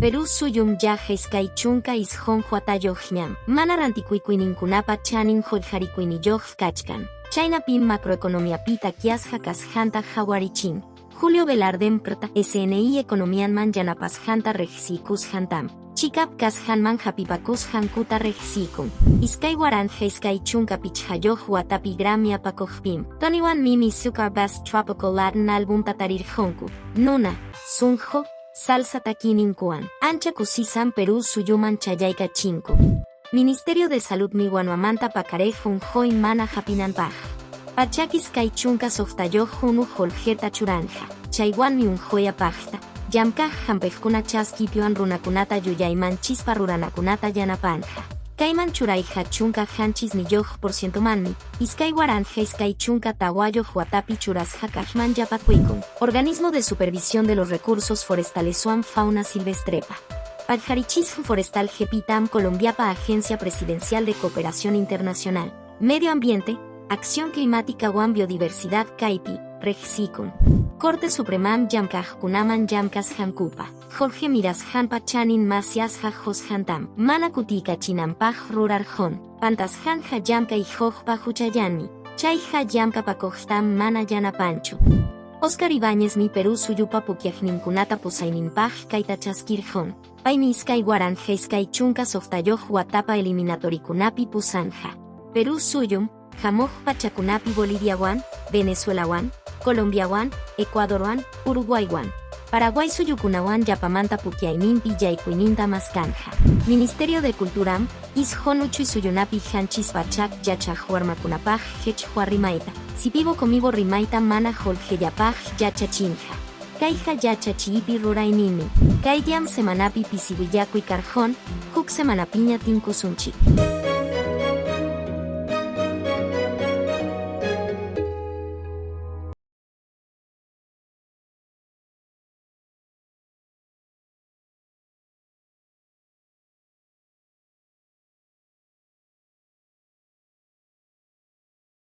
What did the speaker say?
Perú suyum yaja iskay chunka isjon huatayohñam. Mana rantikuikuininkunapa chanin hollharikuinilloh kachkan. Chaynapim macroeconomiapita kiasja kasjanta jawarichin. Julio Velarde Prta SNI Economianman yanapasjanta rejsikusjantam. Chikap kasjanman japipakusjankuta rejsikun. Iskay waranja iskay chunka pichhayoh watapi gramia pakojpim. Toniwan mimi Zuckerbas Tropical Latin Album tatarirjonku. Nuna, sunjo, salsa takininkuan. Ancha kusisan Perú suyuman chayayka chinku. Ministerio de Salud miwanuamanta pakarejun join mana japinanpaj. Pachakis kay chunka softayoh junu joljeta churanja. Chaywan mi un joya pajta. Yamkaj jampejkuna chaskipioan runakunata yuyayman chispa ruranakunata yanapanja. Kayman churayja chunka janchis niyoh % manmi. Iskay waranja iskay chunka tawayoh huatapi churasja kajman yapakuikun. Organismo de Supervisión de los Recursos Forestales Suam Fauna Silvestrepa. Paljarichis Forestal Jepitam Colombiapa Agencia Presidencial de Cooperación Internacional. Medio Ambiente, Acción Climática Wan Biodiversidad Caipi, Rejsikun. Corte Supremam Yamkaj Kunaman Yamkas Jankupa. Jorge Miras Janpa Chanin Masias Jajos Jantam. Manakutika Chinampaj Rurarjon. Pantas Janja Yamka y Jojpa Juchayanmi. Chayja Yamka Pakojtam Mana Yanapanchu. Oscar Ibáñez mi Perú suyupa pukiajninkunata pusainimpaj kaita chaskirjon. Paimi iskay waranja iskay chunka softayoh watapa eliminatorikunapi pusanja. Perú suyum, jamoj pachakunapi Boliviawan, Venezuelawan, Colombiawan, Ecuadorwan, Uruguaywan. Paraguay suyukunawan yapamanta pukiainimpi yaikuininta maskanja. Ministerio de Culturam, isjonuchu y suyunapi janchis pachak yachajuarmakunapaj hechjuarrimaita. Sipivo comigo rimaita mana joljeyapaj yachachinja. Kaija yachachiipi rurainimi. Kaidiam semanapi pisiwillaku y carjón, huk semanapiña tinkusunchi.